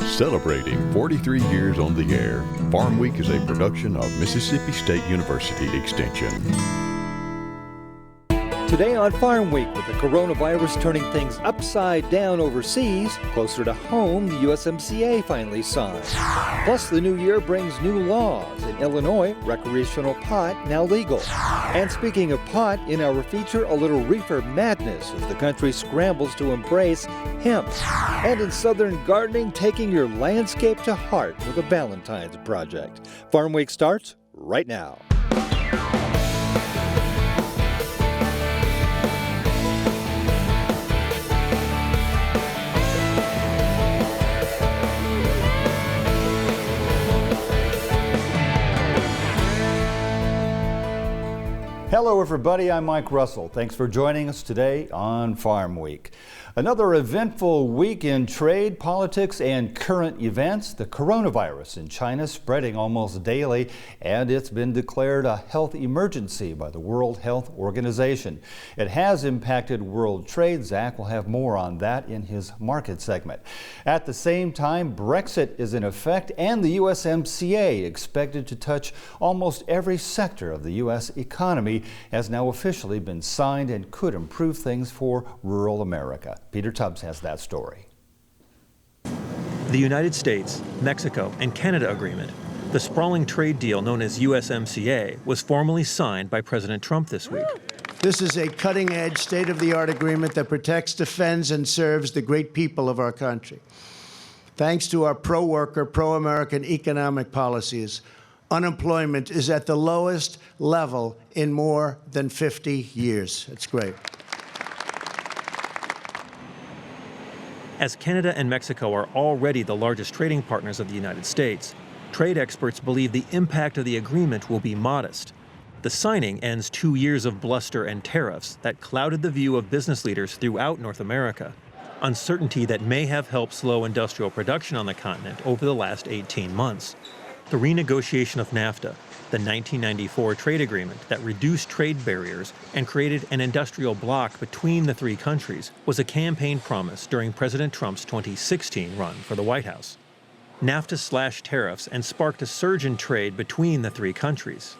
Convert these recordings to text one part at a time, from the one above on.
Celebrating 43 years on the air, Farmweek is a production of Mississippi State University Extension. Today on Farm Week, with the coronavirus turning things upside down overseas, closer to home, the USMCA finally signed. Plus, the new year brings new laws. In Illinois, recreational pot now legal. And speaking of pot, in our feature, a little Reefer Madness as the country scrambles to embrace hemp. And in Southern gardening, taking your landscape to heart with a Valentine's project. Farm Week starts right now. Hello everybody, I'm Mike Russell. Thanks for joining us today on Farm Week. Another eventful week in trade, politics, and current events. The coronavirus in China spreading almost daily, and it's been declared a health emergency by the World Health Organization. It has impacted world trade. Zach will have more on that in his market segment. At the same time, Brexit is in effect, and the USMCA, expected to touch almost every sector of the U.S. economy, has now officially been signed and could improve things for rural America. Peter Tubbs has that story. The United States, Mexico, and Canada agreement, the sprawling trade deal known as USMCA, was formally signed by President Trump this week. This is a cutting-edge, state-of-the-art agreement that protects, defends, and serves the great people of our country. Thanks to our pro-worker, pro-American economic policies, unemployment is at the lowest level in more than 50 years. It's great. As Canada and Mexico are already the largest trading partners of the United States, trade experts believe the impact of the agreement will be modest. The signing ends 2 years of bluster and tariffs that clouded the view of business leaders throughout North America, uncertainty that may have helped slow industrial production on the continent over the last 18 months. The renegotiation of NAFTA, the 1994 trade agreement that reduced trade barriers and created an industrial bloc between the three countries, was a campaign promise during President Trump's 2016 run for the White House. NAFTA slashed tariffs and sparked a surge in trade between the three countries.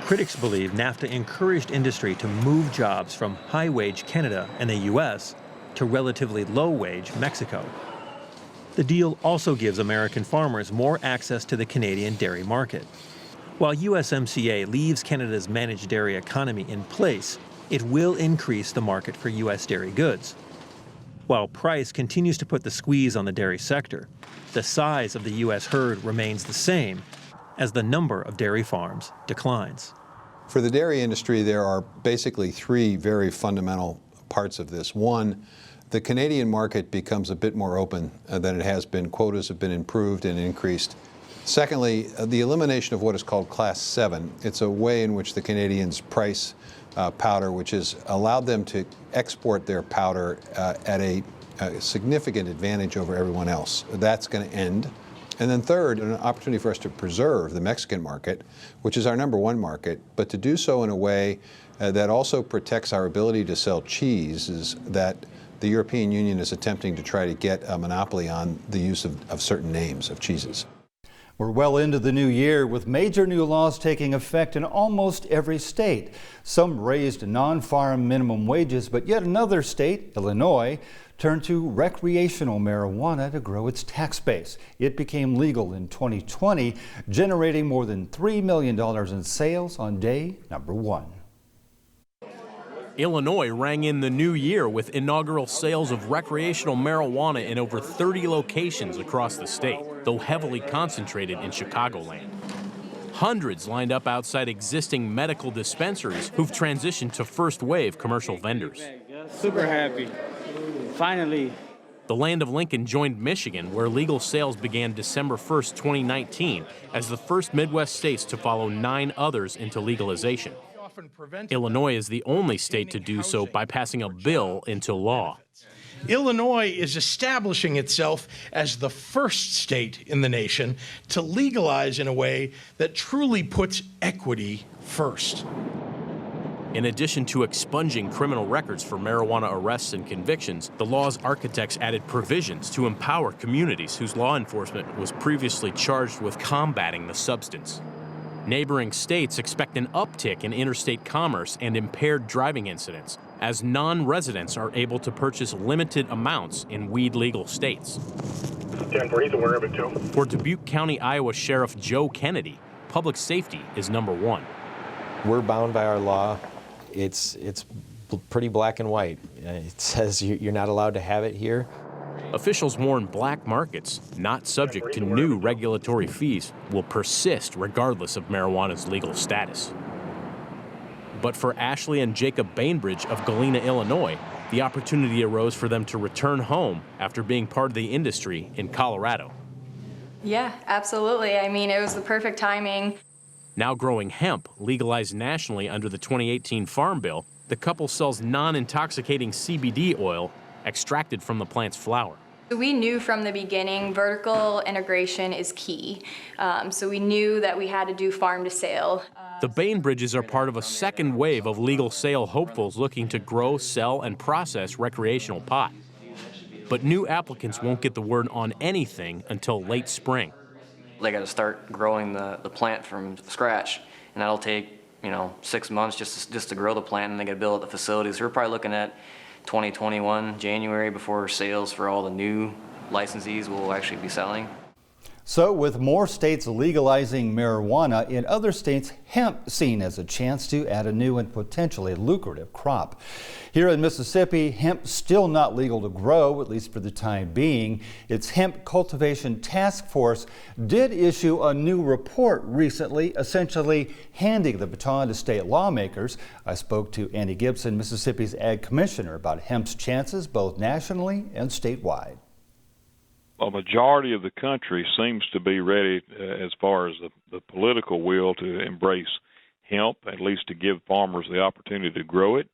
Critics believe NAFTA encouraged industry to move jobs from high-wage Canada and the U.S. to relatively low-wage Mexico. The deal also gives American farmers more access to the Canadian dairy market. While USMCA leaves Canada's managed dairy economy in place, it will increase the market for U.S. dairy goods. While price continues to put the squeeze on the dairy sector, the size of the U.S. herd remains the same as the number of dairy farms declines. For the dairy industry, there are basically three very fundamental parts of this. One, the Canadian market becomes a bit more open than it has been. Quotas have been improved and increased. Secondly, the elimination of what is called Class 7. It's a way in which the Canadians price powder, which has allowed them to export their powder at a significant advantage over everyone else. That's going to end. And then third, an opportunity for us to preserve the Mexican market, which is our #1 market, but to do so in a way that also protects our ability to sell cheeses that the European Union is attempting to try to get a monopoly on the use of certain names of cheeses. We're well into the new year with major new laws taking effect in almost every state. Some raised non-farm minimum wages, but yet another state, Illinois, turned to recreational marijuana to grow its tax base. It became legal in 2020, generating more than $3 million in sales on day #1. Illinois rang in the new year with inaugural sales of recreational marijuana in over 30 locations across the state, though heavily concentrated in Chicagoland. Hundreds lined up outside existing medical dispensaries who've transitioned to first-wave commercial vendors. Super happy. Finally. The land of Lincoln joined Michigan, where legal sales began December 1st, 2019, as the first Midwest states to follow 9 others into legalization. Illinois is the only state to do so by passing a bill into law. Illinois is establishing itself as the first state in the nation to legalize in a way that truly puts equity first. In addition to expunging criminal records for marijuana arrests and convictions, the law's architects added provisions to empower communities whose law enforcement was previously charged with combating the substance. Neighboring states expect an uptick in interstate commerce and impaired driving incidents, as non-residents are able to purchase limited amounts in weed-legal states. Denver, he's aware of it too. For Dubuque County, Iowa Sheriff Joe Kennedy, public safety is number one. We're bound by our law. It's pretty black and white. It says you're not allowed to have it here. Officials warn black markets, not subject to new regulatory fees, will persist regardless of marijuana's legal status. But for Ashley and Jacob Bainbridge of Galena, Illinois, the opportunity arose for them to return home after being part of the industry in Colorado. Yeah, absolutely. I mean, it was the perfect timing. Now growing hemp, legalized nationally under the 2018 Farm Bill, the couple sells non-intoxicating CBD oil extracted from the plant's flower. We knew from the beginning vertical integration is key. So we knew that we had to do farm to sale. The Bainbridges are part of a second wave of legal sale hopefuls looking to grow, sell, and process recreational pot. But new applicants won't get the word on anything until late spring. They got to start growing the plant from scratch, and that'll take 6 months just to grow the plant, and they got to build the facilities. So we're probably looking at 2021 January before sales for all the new licensees will actually be selling. So with more states legalizing marijuana, in other states, hemp seen as a chance to add a new and potentially lucrative crop. Here in Mississippi, hemp still not legal to grow, at least for the time being. Its Hemp Cultivation Task Force did issue a new report recently, essentially handing the baton to state lawmakers. I spoke to Andy Gibson, Mississippi's Ag Commissioner, about hemp's chances both nationally and statewide. A majority of the country seems to be ready as far as the political will to embrace hemp, at least to give farmers the opportunity to grow it.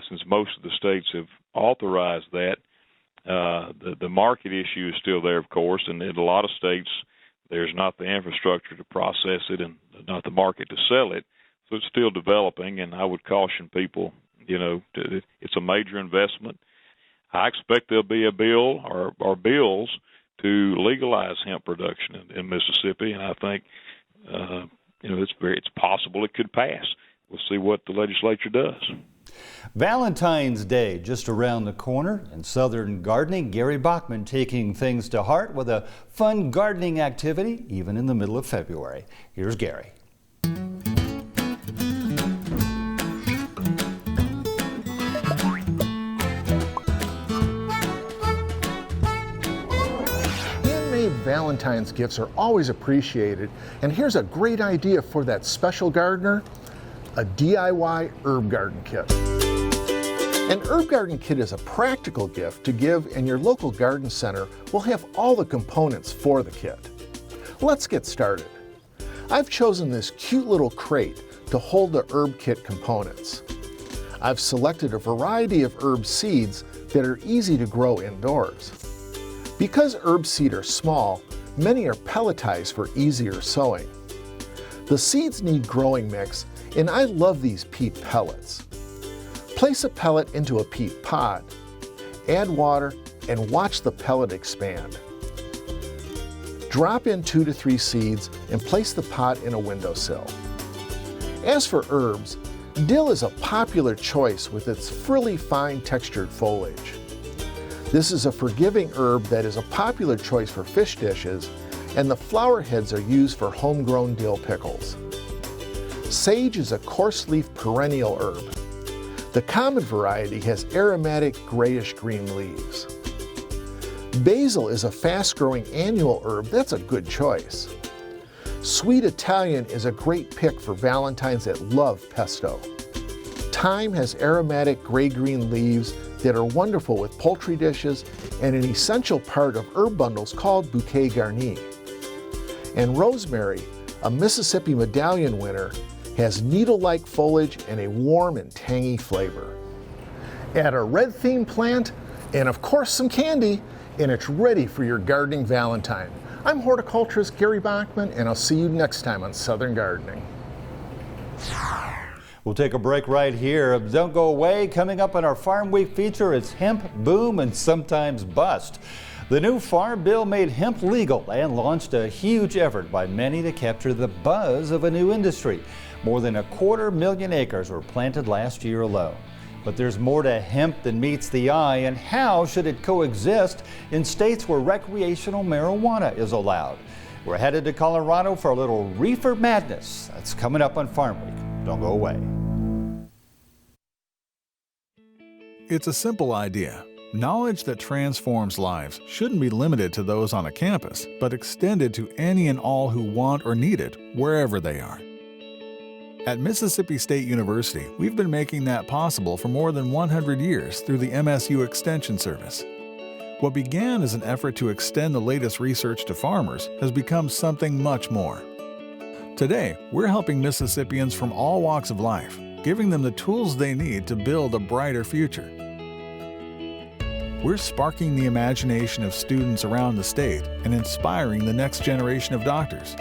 Since most of the states have authorized that, the market issue is still there, of course, and in a lot of states there's not the infrastructure to process it and not the market to sell it. So it's still developing, and I would caution people, it's a major investment. I expect there'll be a bill or bills to legalize hemp production in Mississippi, and I think it's possible it could pass. We'll see what the legislature does. Valentine's Day just around the corner. In Southern gardening, Gary Bachman taking things to heart with a fun gardening activity even in the middle of February. Here's Gary. Valentine's gifts are always appreciated, and here's a great idea for that special gardener: a DIY herb garden kit. An herb garden kit is a practical gift to give, and your local garden center will have all the components for the kit. Let's get started. I've chosen this cute little crate to hold the herb kit components. I've selected a variety of herb seeds that are easy to grow indoors. Because herb seed are small, many are pelletized for easier sowing. The seeds need growing mix, and I love these peat pellets. Place a pellet into a peat pot, add water, and watch the pellet expand. Drop in 2 to 3 seeds and place the pot in a windowsill. As for herbs, dill is a popular choice with its frilly, fine textured foliage. This is a forgiving herb that is a popular choice for fish dishes, and the flower heads are used for homegrown dill pickles. Sage is a coarse-leaf perennial herb. The common variety has aromatic grayish-green leaves. Basil is a fast-growing annual herb that's a good choice. Sweet Italian is a great pick for Valentines that love pesto. Thyme has aromatic gray-green leaves that are wonderful with poultry dishes and an essential part of herb bundles called bouquet garni. And rosemary, a Mississippi Medallion winner, has needle-like foliage and a warm and tangy flavor. Add a red theme plant and of course some candy, and it's ready for your gardening Valentine. I'm horticulturist Gary Bachman, and I'll see you next time on Southern Gardening. We'll take a break right here. Don't go away. Coming up on our Farm Week feature, it's hemp boom and sometimes bust. The new farm bill made hemp legal and launched a huge effort by many to capture the buzz of a new industry. More than 250,000 acres were planted last year alone. But there's more to hemp than meets the eye, and how should it coexist in states where recreational marijuana is allowed? We're headed to Colorado for a little Reefer Madness. That's coming up on Farm Week. Don't go away. It's a simple idea. Knowledge that transforms lives shouldn't be limited to those on a campus, but extended to any and all who want or need it, wherever they are. At Mississippi State University, we've been making that possible for more than 100 years through the MSU Extension Service. What began as an effort to extend the latest research to farmers has become something much more. Today, we're helping Mississippians from all walks of life, giving them the tools they need to build a brighter future. We're sparking the imagination of students around the state and inspiring the next generation of doctors.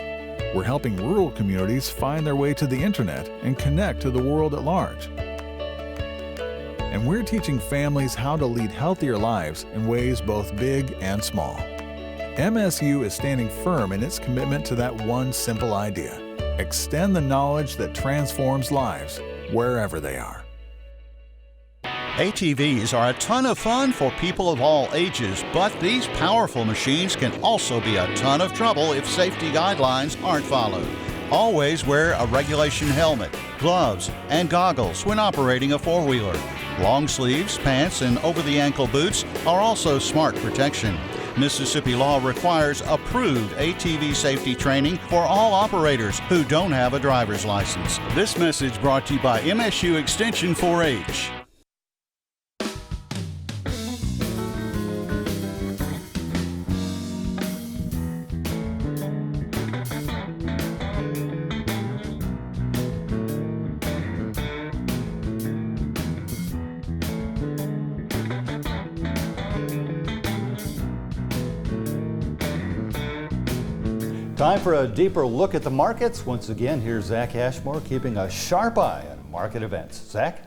We're helping rural communities find their way to the internet and connect to the world at large. And we're teaching families how to lead healthier lives in ways both big and small. MSU is standing firm in its commitment to that one simple idea: extend the knowledge that transforms lives wherever they are. ATVs are a ton of fun for people of all ages, but these powerful machines can also be a ton of trouble if safety guidelines aren't followed. Always wear a regulation helmet, gloves, and goggles when operating a four-wheeler. Long sleeves, pants, and over-the-ankle boots are also smart protection. Mississippi law requires approved ATV safety training for all operators who don't have a driver's license. This message brought to you by MSU Extension 4-H. Time for a deeper look at the markets. Once again, here's Zach Ashmore keeping a sharp eye on market events. Zach?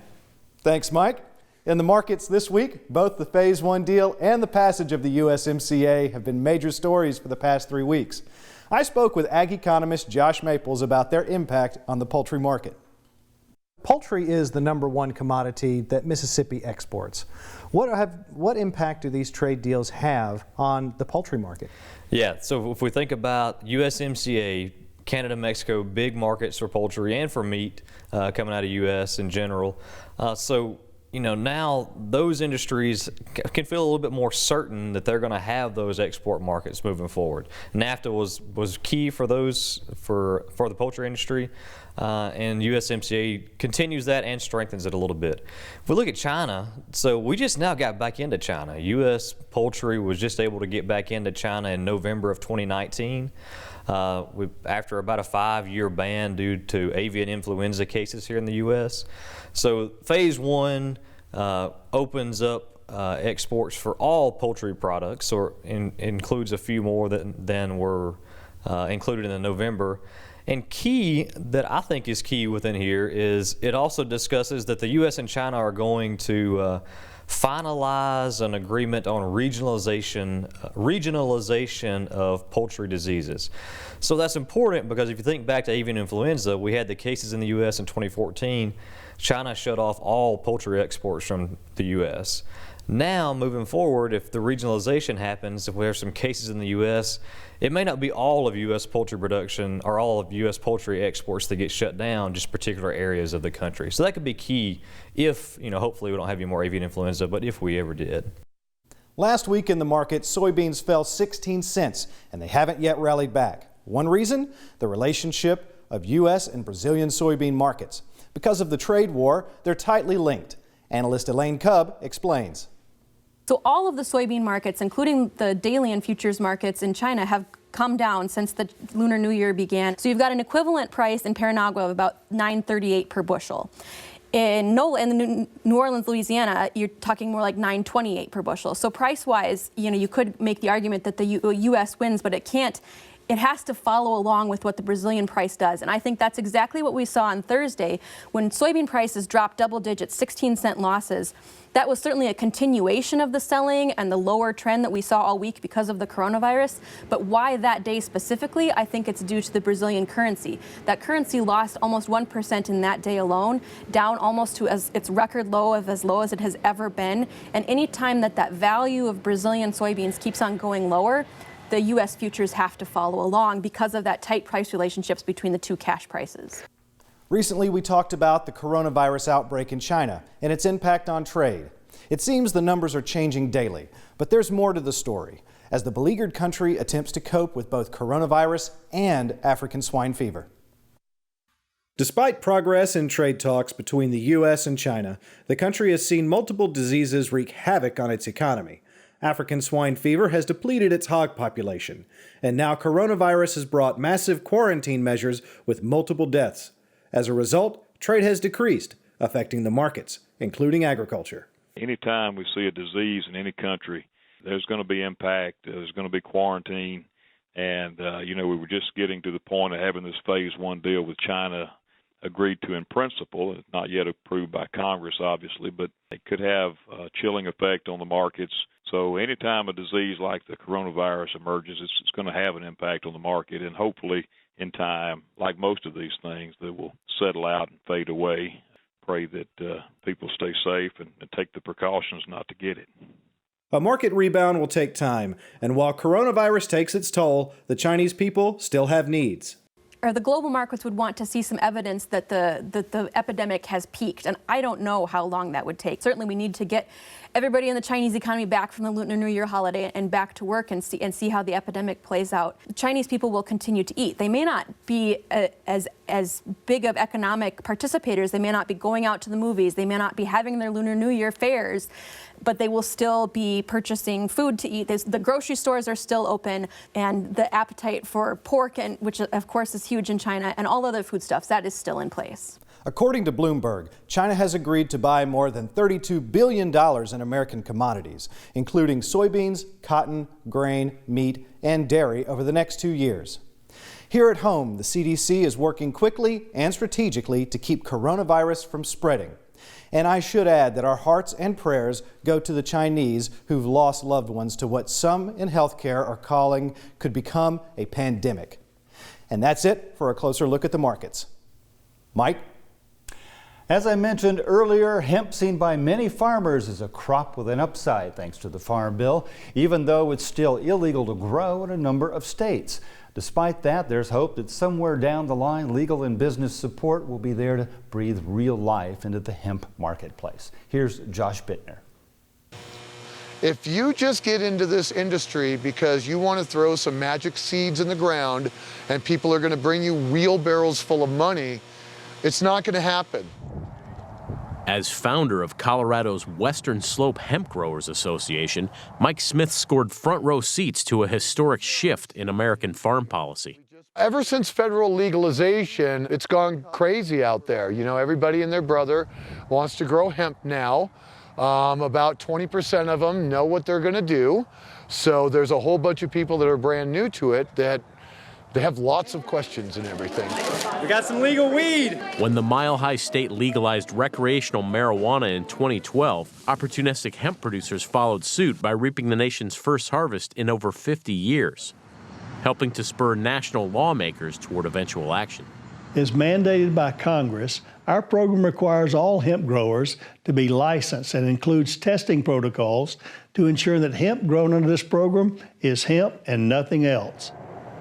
Thanks, Mike. In the markets this week, both the Phase 1 deal and the passage of the USMCA have been major stories for the past 3 weeks. I spoke with ag economist Josh Maples about their impact on the poultry market. Poultry is the #1 commodity that Mississippi exports. What impact do these trade deals have on the poultry market? Yeah, so if we think about USMCA, Canada, Mexico, big markets for poultry and for meat coming out of U.S. in general. So, you know, now those industries can feel a little bit more certain that they're going to have those export markets moving forward. NAFTA was key for those for the poultry industry, and USMCA continues that and strengthens it a little bit. If we look at China, so we just now got back into China. U.S. poultry was just able to get back into China in November of 2019. After about a 5-year ban due to avian influenza cases here in the U.S. So Phase 1 opens up exports for all poultry products, or includes a few more than were included in the November. And key that I think is key within here is it also discusses that the U.S. and China are going to finalize an agreement on regionalization of poultry diseases. So that's important because if you think back to avian influenza, we had the cases in the U.S. in 2014. China shut off all poultry exports from the U.S. Now, moving forward, if the regionalization happens, if we have some cases in the U.S., it may not be all of U.S. poultry production or all of U.S. poultry exports that get shut down, just particular areas of the country. So that could be key if, you know, hopefully we don't have any more avian influenza, but if we ever did. Last week in the market, soybeans fell 16 cents, and they haven't yet rallied back. One reason? The relationship of U.S. and Brazilian soybean markets. Because of the trade war, they're tightly linked. Analyst Elaine Cubb explains. So all of the soybean markets, including the daily and futures markets in China, have come down since the Lunar New Year began. So you've got an equivalent price in Paranagua of about $9.38 per bushel. In NOLA, in the New Orleans, Louisiana, you're talking more like $9.28 per bushel. So price-wise, you know, you could make the argument that the U.S. wins, but it can't it has to follow along with what the Brazilian price does. And I think that's exactly what we saw on Thursday when soybean prices dropped double digits, 16-cent losses. That was certainly a continuation of the selling and the lower trend that we saw all week because of the coronavirus. But why that day specifically? I think it's due to the Brazilian currency. That currency lost almost 1% in that day alone, down almost to its record low of as low as it has ever been. And any time that value of Brazilian soybeans keeps on going lower, the U.S. futures have to follow along because of that tight price relationships between the two cash prices. Recently, we talked about the coronavirus outbreak in China and its impact on trade. It seems the numbers are changing daily, but there's more to the story as the beleaguered country attempts to cope with both coronavirus and African swine fever. Despite progress in trade talks between the U.S. and China, the country has seen multiple diseases wreak havoc on its economy. African swine fever has depleted its hog population, and now coronavirus has brought massive quarantine measures with multiple deaths. As a result, trade has decreased, affecting the markets, including agriculture. Anytime we see a disease in any country, there's going to be impact, there's going to be quarantine, and, we were just getting to the point of having this phase 1 deal with China agreed to in principle. It's not yet approved by Congress, obviously, but it could have a chilling effect on the markets. So anytime a disease like the coronavirus emerges, it's going to have an impact on the market, and hopefully in time, like most of these things, they will settle out and fade away. Pray that people stay safe and take the precautions not to get it. A market rebound will take time, and while coronavirus takes its toll, the Chinese people still have needs. Or the global markets would want to see some evidence that the epidemic has peaked, and I don't know how long that would take. Certainly we need to get everybody in the Chinese economy back from the Lunar New Year holiday and back to work and see how the epidemic plays out. Chinese people will continue to eat. They may not be as big of economic participators. They may not be going out to the movies. They may not be having their Lunar New Year fairs, but they will still be purchasing food to eat. The grocery stores are still open, and the appetite for pork, which of course is huge in China, and all other foodstuffs, that is still in place. According to Bloomberg, China has agreed to buy more than $32 billion in American commodities, including soybeans, cotton, grain, meat, and dairy over the next 2 years. Here at home, the CDC is working quickly and strategically to keep coronavirus from spreading. And I should add that our hearts and prayers go to the Chinese who've lost loved ones to what some in healthcare are calling could become a pandemic. And that's it for a closer look at the markets. Mike? As I mentioned earlier, hemp seen by many farmers is a crop with an upside thanks to the Farm Bill, even though it's still illegal to grow in a number of states. Despite that, there's hope that somewhere down the line, legal and business support will be there to breathe real life into the hemp marketplace. Here's Josh Bittner. If you just get into this industry because you want to throw some magic seeds in the ground and people are going to bring you wheelbarrows full of money, it's not going to happen. As founder of Colorado's Western Slope Hemp Growers Association, Mike Smith scored front row seats to a historic shift in American farm policy. Ever since federal legalization, it's gone crazy out there. You know, everybody and their brother wants to grow hemp now. About 20% of them know what they're going to do. So there's a whole bunch of people that are brand new to it that they have lots of questions and everything. We got some legal weed. When the Mile High State legalized recreational marijuana in 2012, opportunistic hemp producers followed suit by reaping the nation's first harvest in over 50 years, helping to spur national lawmakers toward eventual action. As mandated by Congress, our program requires all hemp growers to be licensed and includes testing protocols to ensure that hemp grown under this program is hemp and nothing else.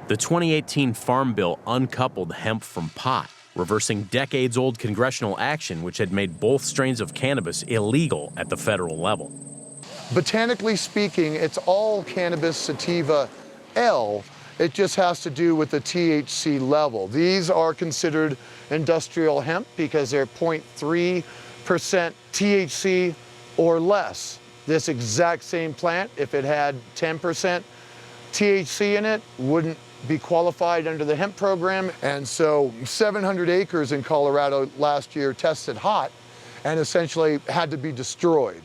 The 2018 Farm Bill uncoupled hemp from pot, reversing decades-old congressional action which had made both strains of cannabis illegal at the federal level. Botanically speaking, it's all cannabis sativa L. It just has to do with the THC level. These are considered industrial hemp because they're 0.3% THC or less. This exact same plant, if it had 10% THC in it, wouldn't be qualified under the hemp program. And so 700 acres in Colorado last year tested hot and essentially had to be destroyed.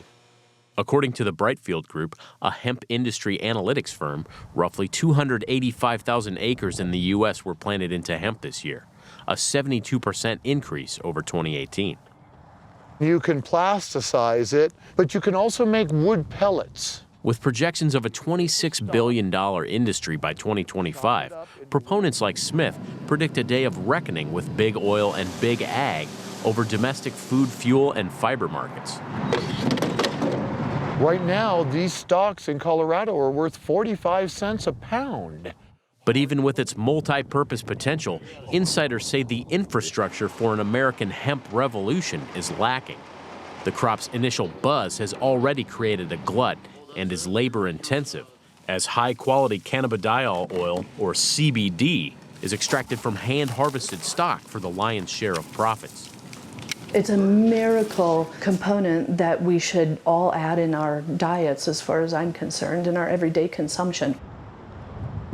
According to the Brightfield Group, a hemp industry analytics firm, roughly 285,000 acres in the U.S. were planted into hemp this year, a 72% increase over 2018. You can plasticize it, but you can also make wood pellets. With projections of a $26 billion industry by 2025, proponents like Smith predict a day of reckoning with big oil and big ag over domestic food, fuel, and fiber markets. Right now, these stocks in Colorado are worth 45 cents a pound. But even with its multi-purpose potential, insiders say the infrastructure for an American hemp revolution is lacking. The crop's initial buzz has already created a glut and is labor-intensive, as high-quality cannabidiol oil, or CBD, is extracted from hand-harvested stock for the lion's share of profits. It's a miracle component that we should all add in our diets, as far as I'm concerned, in our everyday consumption.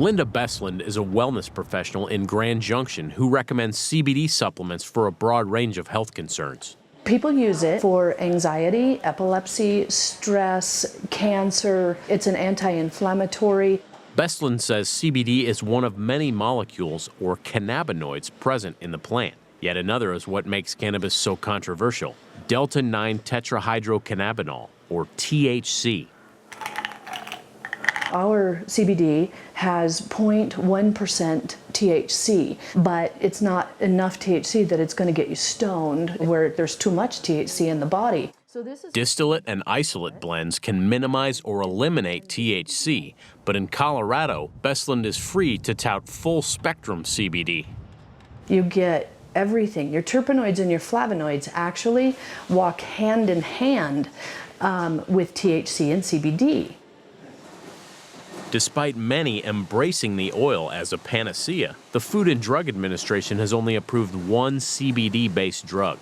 Linda Bestland is a wellness professional in Grand Junction who recommends CBD supplements for a broad range of health concerns. People use it for anxiety, epilepsy, stress, cancer. It's an anti-inflammatory. Bestland says CBD is one of many molecules, or cannabinoids, present in the plant. Yet another is what makes cannabis so controversial: delta-9 tetrahydrocannabinol, or THC. Our CBD has 0.1% THC, but it's not enough THC that it's going to get you stoned, where there's too much THC in the body. Distillate and isolate blends can minimize or eliminate THC, but in Colorado, Bestland is free to tout full-spectrum CBD. You get everything. Your terpenoids and your flavonoids actually walk hand in hand with THC and CBD. Despite many embracing the oil as a panacea, the Food and Drug Administration has only approved one CBD-based drug.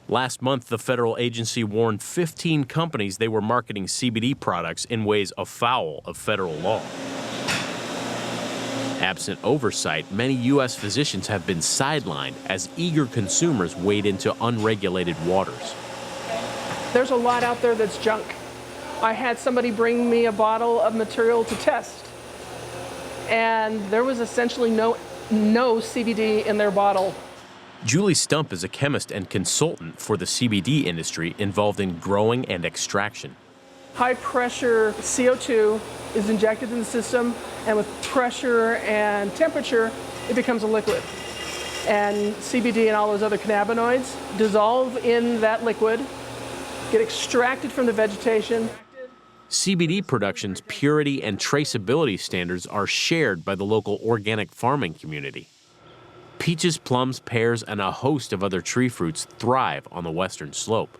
Last month, the federal agency warned 15 companies they were marketing CBD products in ways afoul of federal law. Absent oversight, many U.S. physicians have been sidelined as eager consumers wade into unregulated waters. There's a lot out there that's junk. I had somebody bring me a bottle of material to test, and there was essentially no CBD in their bottle. Julie Stump is a chemist and consultant for the CBD industry involved in growing and extraction. High pressure CO2 is injected in the system, and with pressure and temperature, it becomes a liquid. And CBD and all those other cannabinoids dissolve in that liquid, get extracted from the vegetation. CBD production's purity and traceability standards are shared by the local organic farming community. Peaches, plums, pears, and a host of other tree fruits thrive on the western slope.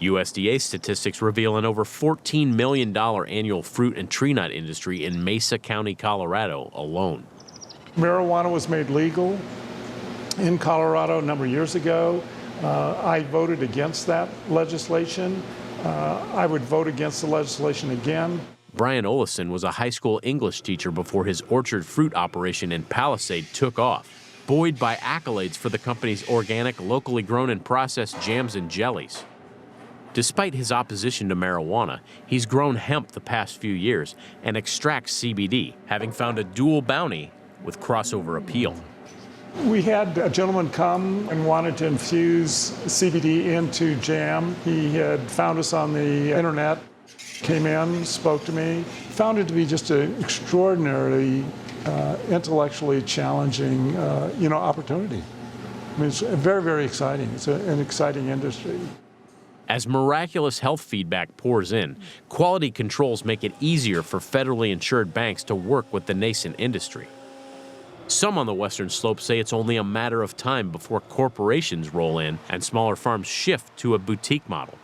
USDA statistics reveal an over $14 million annual fruit and tree nut industry in Mesa County, Colorado alone. Marijuana was made legal in Colorado a number of years ago. I voted against that legislation. I would vote against the legislation again. Brian Olison was a high school English teacher before his orchard fruit operation in Palisade took off, buoyed by accolades for the company's organic, locally grown and processed jams and jellies. Despite his opposition to marijuana, he's grown hemp the past few years and extracts CBD, having found a dual bounty with crossover appeal. We had a gentleman come and wanted to infuse CBD into jam. He had found us on the internet, came in, spoke to me, found it to be just an extraordinarily intellectually challenging opportunity. I mean, it's very, very exciting. It's an exciting industry. As miraculous health feedback pours in, quality controls make it easier for federally insured banks to work with the nascent industry. Some on the western slope say it's only a matter of time before corporations roll in and smaller farms shift to a boutique model.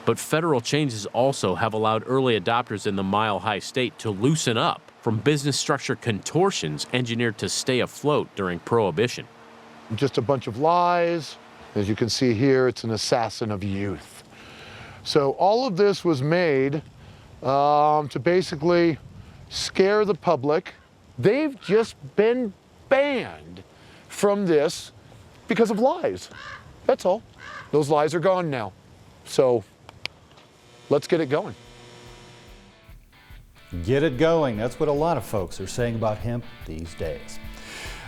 But federal changes also have allowed early adopters in the mile-high state to loosen up from business structure contortions engineered to stay afloat during Prohibition. Just a bunch of lies. As you can see here, it's an assassin of youth. So all of this was made to basically scare the public. They've just been banned from this because of lies. That's all. Those lies are gone now. So let's get it going. Get it going. That's what a lot of folks are saying about hemp these days.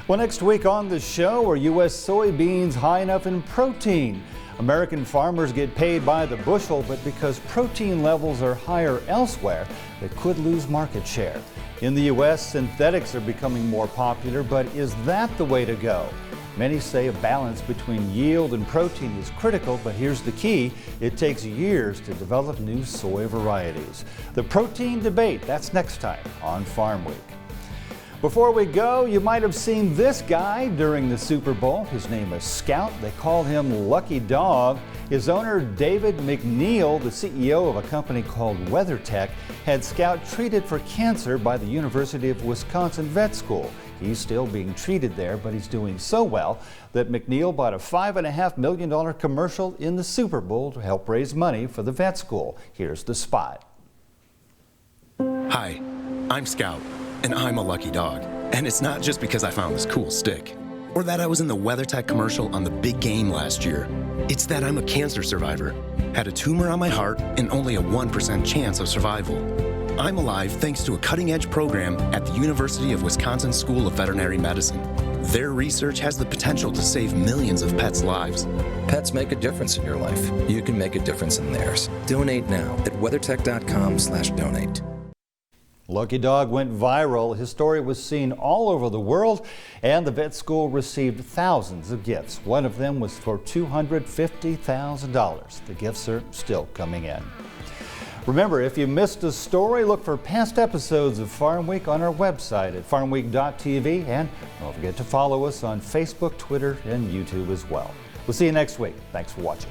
Well, next week on the show, are U.S. soybeans high enough in protein? American farmers get paid by the bushel, but because protein levels are higher elsewhere, they could lose market share. In the U.S., synthetics are becoming more popular, but is that the way to go? Many say a balance between yield and protein is critical, but here's the key. It takes years to develop new soy varieties. The protein debate, that's next time on Farm Week. Before we go, you might have seen this guy during the Super Bowl. His name is Scout. They call him Lucky Dog. His owner, David McNeil, the CEO of a company called WeatherTech, had Scout treated for cancer by the University of Wisconsin Vet School. He's still being treated there, but he's doing so well that McNeil bought a $5.5 million commercial in the Super Bowl to help raise money for the vet school. Here's the spot. Hi, I'm Scout, and I'm a lucky dog. And it's not just because I found this cool stick, or that I was in the WeatherTech commercial on the big game last year. It's that I'm a cancer survivor, had a tumor on my heart, and only a 1% chance of survival. I'm alive thanks to a cutting-edge program at the University of Wisconsin School of Veterinary Medicine. Their research has the potential to save millions of pets' lives. Pets make a difference in your life. You can make a difference in theirs. Donate now at weathertech.com/donate. Lucky Dog went viral. His story was seen all over the world, and the vet school received thousands of gifts. One of them was for $250,000. The gifts are still coming in. Remember, if you missed a story, look for past episodes of Farm Week on our website at farmweek.tv, and don't forget to follow us on Facebook, Twitter, and YouTube as well. We'll see you next week. Thanks for watching.